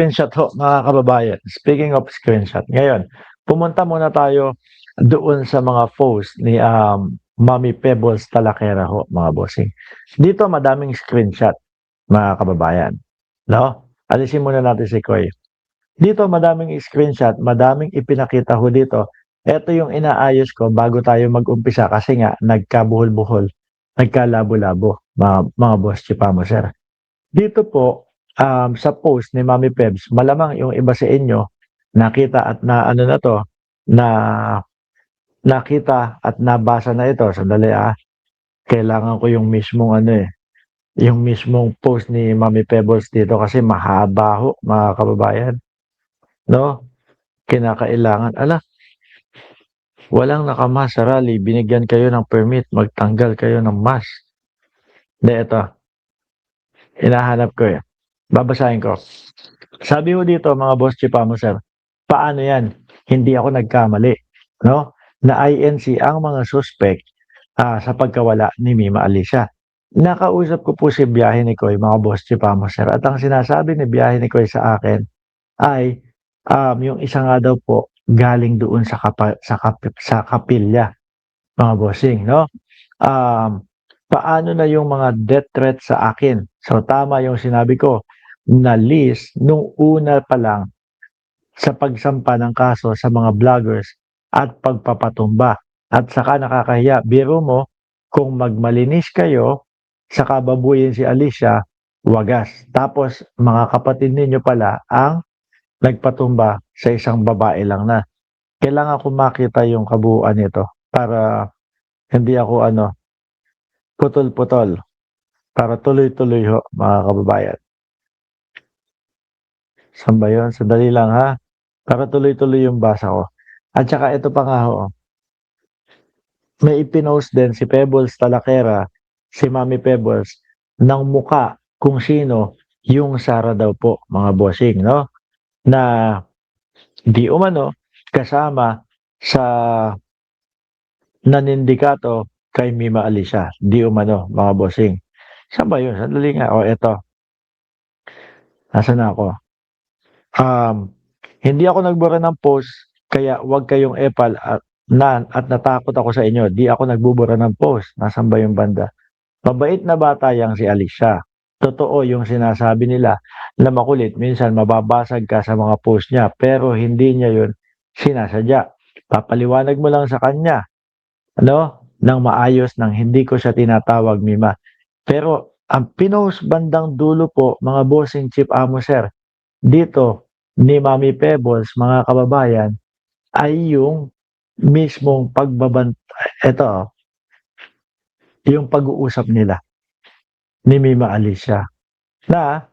Screenshot ho, mga kababayan. Speaking of screenshot, ngayon, pumunta muna tayo doon sa mga post ni Mami Pebbles Talakera ho, mga bossing. Dito madaming screenshot, mga kababayan. No? Alisin muna natin si Koy. Dito madaming screenshot, madaming ipinakita ho dito. Ito yung inaayos ko bago tayo mag-umpisa kasi nga nagkabuhol-buhol, nagkalabo-labo, mga boss chipamo, sir. Dito po, sa post ni Mami Pebs, malamang yung iba sa inyo nakita at na ano na 'to, na nakita at nabasa na ito. Sandali, kailangan ko yung mismong ano, yung mismong post ni Mami Pebbles dito kasi mahaba ho, mga kababayan, 'no? Kinakailangan walang naka-mask sa rally, binigyan kayo ng permit, magtanggal kayo ng mask. Hindi, ito, hinahanap ko, babasahin ko. Sabi mo dito, mga boss chipamo, sir, paano yan? Hindi ako nagkamali, no? Na INC ang mga suspect sa pagkawala ni Mima Alicia. Nakausap ko po si Biyahe ni Koy, mga boss chipamo, sir. At ang sinasabi ni Biyahe ni Koy sa akin ay yung isa nga daw po galing doon sa kapilya, mga bossing, no? Paano na yung mga death threat sa akin? So tama yung sinabi ko na list nung una pa lang sa pagsampa ng kaso sa mga vloggers at pagpapatumba. At saka nakakahiya, biro mo, kung magmalinis kayo, saka babuyin si Alicia, wagas. Tapos mga kapatid ninyo pala ang nagpatumba sa isang babae lang na. Kailangan ko makita yung kabuuan nito para hindi ako putol-putol. Para tuloy-tuloy ho, mga kababayan. Saan ba yun? Sandali lang, ha? Para tuloy-tuloy yung basa ko. At saka ito pa nga ho, may ipinost din si Pebbles Talakera, si Mami Pebbles, ng muka kung sino yung Sara daw po, mga bossing, no? Na di umano kasama sa nanindikato kay Mima Alicia. Di umano, mga bossing. Saan ba yun? Sandali nga. O, eto. Nasaan na ako? Hindi ako nagbura ng post, kaya wag kayong epal at natakot ako sa inyo. Di ako nagbubura ng post. Nasaan ba yung banda? Mabait na bata yang si Alicia. Totoo yung sinasabi nila na makulit. Minsan mababasag ka sa mga post niya, pero hindi niya yun sinasadya. Papaliwanag mo lang sa kanya, nang maayos, nang hindi ko siya tinatawag Mima. Pero ang pinost bandang dulo po, mga bossing Chief Amo, sir, dito ni Mami Pebbles, mga kababayan, ay yung mismong ito, yung pag-uusap nila ni Mima Alicia na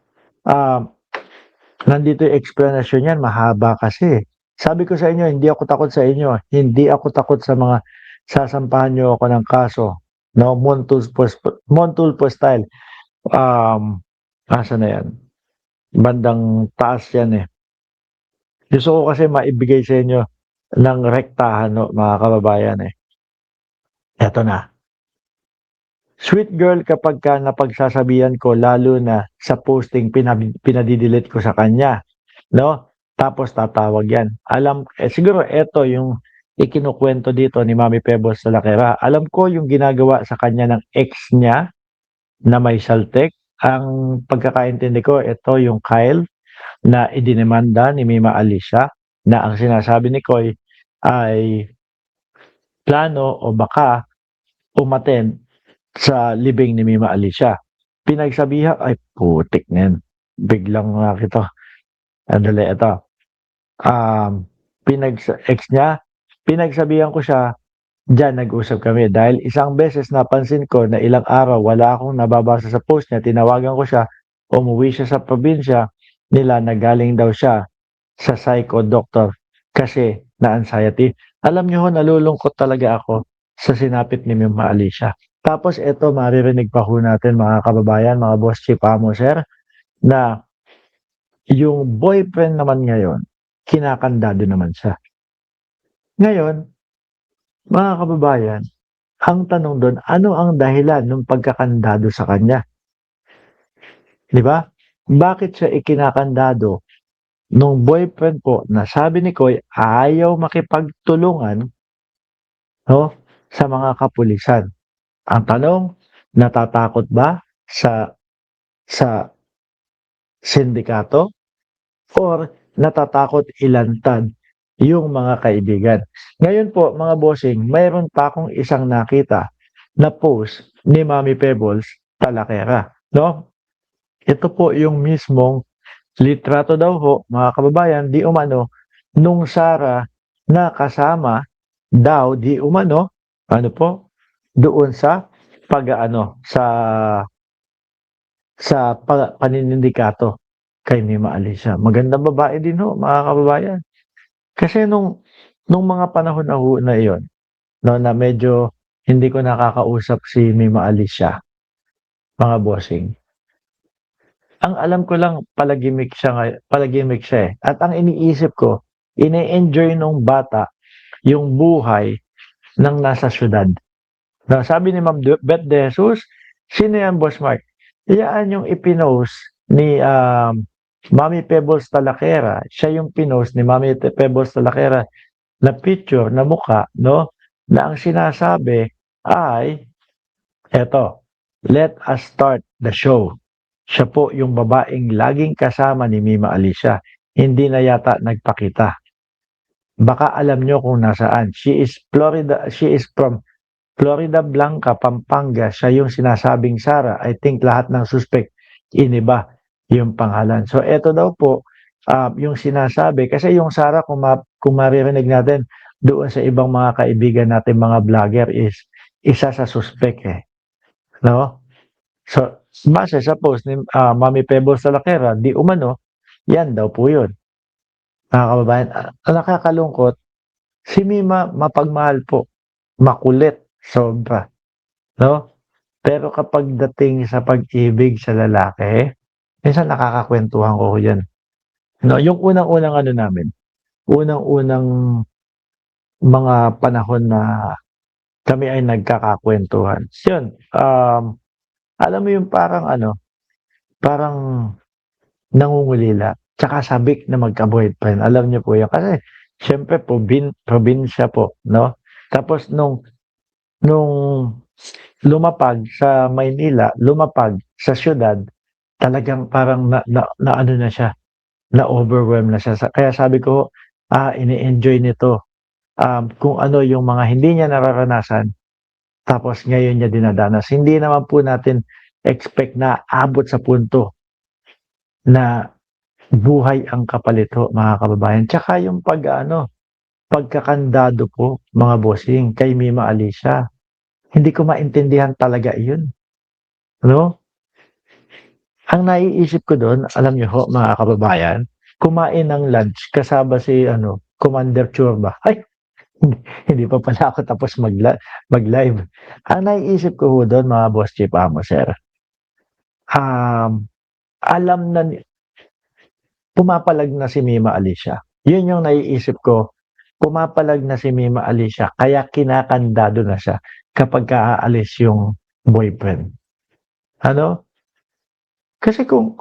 nandito yung explanation yan, mahaba kasi. Sabi ko sa inyo, hindi ako takot sa inyo. Hindi ako takot sa mga sasampahan nyo ako ng kaso. No, Montulpo style. Asa na yan? Bandang taas yan, Gusto ko kasi maibigay sa inyo ng rektahan, no, mga kababayan, Eto na. Sweet girl kapag ka napagsasabihan ko, lalo na sa posting pinadidelete ko sa kanya, no? Tapos tatawag yan. Siguro eto yung ikinukwento dito ni Mami Pebbles sa Lakera. Alam ko yung ginagawa sa kanya ng ex niya na may saltek. Ang pagkakaintindi ko, ito yung Kyle na idinemanda ni Mima Alicia na ang sinasabi ni Koy ay plano o baka umattend sa libing ni Mima Alicia. Pinagsabihan, ay putik na yan. Biglang nakita. Andali, ito. Ex niya, pinagsabihan ko siya, diyan nag-usap kami. Dahil isang beses napansin ko na ilang araw wala akong nababasa sa post niya, tinawagan ko siya, umuwi siya sa probinsya nila na galing daw siya sa psycho doctor kasi na-anxiety. Alam niyo ho, nalulungkot talaga ako sa sinapit ni Mima Alicia. Tapos ito, maririnig pa ho natin, mga kababayan, mga boss chipamo, sir, na yung boyfriend naman ngayon, kinakandado naman siya. Ngayon, mga kababayan, ang tanong doon, ano ang dahilan ng pagkakandado sa kanya? Di ba? Bakit siya ikinakandado nung boyfriend po na sabi ni Koy ayaw makipagtulungan, no, sa mga kapulisan. Ang tanong, natatakot ba sa sindikato or natatakot ilantad yung mga kaibigan? Ngayon po, mga bossing, mayroon pa akong isang nakita na post ni Mami Pebbles Talakera, no? Ito po yung mismong litrato daw ho, mga kababayan, di umano, nung Sara na kasama daw di umano, ano po, doon sa pag-aano, sa paninindikato kay Mima Alicia. Magandang babae din ho, mga kababayan. Kasi nung mga panahon na ho na iyon, no, na medyo hindi ko nakakausap si Mima Alicia, mga bossing. Ang alam ko lang palagimik siya eh. At ang iniisip ko, ine-enjoy nung bata yung buhay ng nasa syudad. Na sabi ni Ma'am Beth De Jesus, sino yan, Boss Mark? Iyaan yung ipinost ni Mami Pebbles Talakera. Siya yung pinost ni Mami Pebbles Talakera na picture, na muka, no? Na ang sinasabi ay, eto, let us start the show. Siya po yung babaeng laging kasama ni Mima Alicia. Hindi na yata nagpakita. Baka alam nyo kung nasaan. She is from Florida Blanca, Pampanga. Siya yung sinasabing Sara. I think lahat ng suspect iniba yung pangalan. So eto daw po yung sinasabi. Kasi yung Sara, kung maririnig natin doon sa ibang mga kaibigan natin, mga vlogger, is isa sa suspect eh. No? So, base sa post ni Mami Pebbles Salakera, di umano, yan daw po yun. Mga kababayan, nakakalungkot, si Mima mapagmahal po, makulit, sobra. No? Pero kapag dating sa pag-ibig sa lalaki, minsan nakakakwentuhan ko yan. No, yung unang-unang ano namin, unang-unang mga panahon na kami ay nagkakakwentuhan. Yun, alam mo yung parang ano, parang nangungulila, tsaka sabik na magka-boyfriend. Alam niyo po yan. Kasi, syempre po, probinsya po, no? Tapos, nung lumapag sa Maynila, lumapag sa syudad, talagang parang na ano na siya, na-overwhelm na siya. Kaya sabi ko, ini-enjoy nito. Kung ano yung mga hindi niya nararanasan, tapos ngayon niya dinadanas. Hindi naman po natin expect na abot sa punto na buhay ang kapalit ho, mga kababayan. Tsaka yung pagkakandado po, mga bossing, kay Mima Alicia. Hindi ko maintindihan talaga yun. No? Ang naiisip ko doon, alam niyo ho, mga kababayan, kumain ng lunch kasama si Commander Churba. Ay, hindi pa pala ako tapos mag-live. Ang naiisip ko ho doon, mga boss chief amo, sir, alam na pumapalag na si Mima Alicia. Yun yung naiisip ko, pumapalag na si Mima Alicia, kaya kinakandado na siya kapag aalis yung boyfriend. Ano? Kasi kung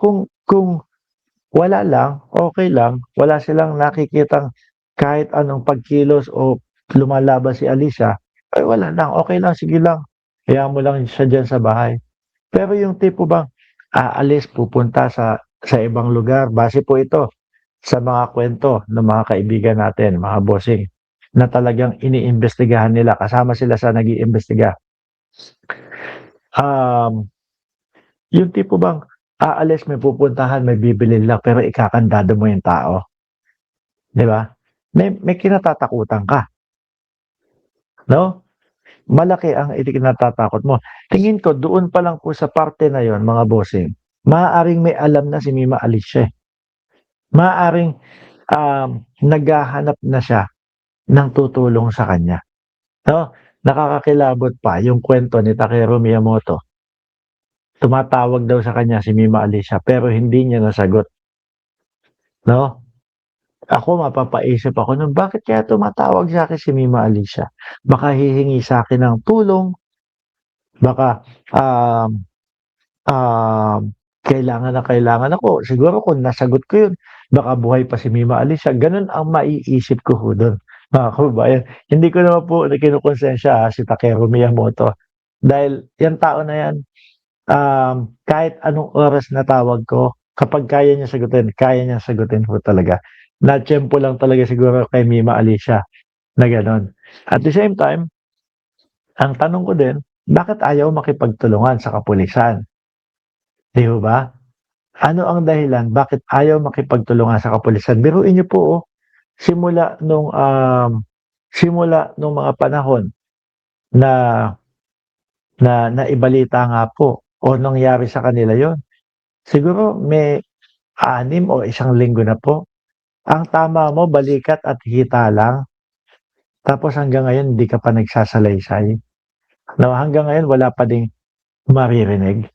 wala lang, okay lang, wala silang nakikitang kahit anong pagkilos o lumalaban si Alicia, ay wala lang, okay lang, sige lang. Hayaan mo lang siya dyan sa bahay. Pero yung tipo bang aalis, pupunta sa ibang lugar, base po ito sa mga kwento ng mga kaibigan natin, mga bossing, na talagang iniimbestigahan nila, kasama sila sa nag-iimbestiga. Yung tipo bang aalis, may pupuntahan, may bibilin lang, pero ikakandado mo yung tao. Di ba? May kinatatakutan ka. No? Malaki ang ikinatatakot mo. Tingin ko, doon pa lang po sa parte na yon, mga bossing, maaaring may alam na si Mima Alicia. Maaaring naghahanap na siya ng tutulong sa kanya. No? Nakakakilabot pa yung kwento ni Takeru Miyamoto. Tumatawag daw sa kanya si Mima Alicia pero hindi niya nasagot. No? Ako mapapaisip ako nung bakit kaya tumatawag sa akin si Mima Alicia? Baka hihingi sa akin ng tulong, baka kailangan ako. Siguro kung nasagot ko yun, baka buhay pa si Mima Alicia. Ganun ang maiisip ko ho dun, mga kababayan. Hindi ko naman po kinukonsensya si Takeru Miyamoto. Dahil yung tao na yan, kahit anong oras na tawag ko, kapag kaya niya sagutin ho talaga. Natiyempo lang talaga siguro kay Mima Alicia na gano'n. At the same time, ang tanong ko din, bakit ayaw makipagtulungan sa kapulisan? 'Di ho ba? Ano ang dahilan bakit ayaw makipagtulungan sa kapulisan? Biruin niyo po, oh, simula nung mga panahon na naibalita nga po o nangyari sa kanila yon. Siguro may 6 o 1 linggo na po. Ang tama mo balikat at hita lang, tapos hanggang ngayon hindi ka pa nagsasalaysay. No, hanggang ngayon wala pa ding maririnig.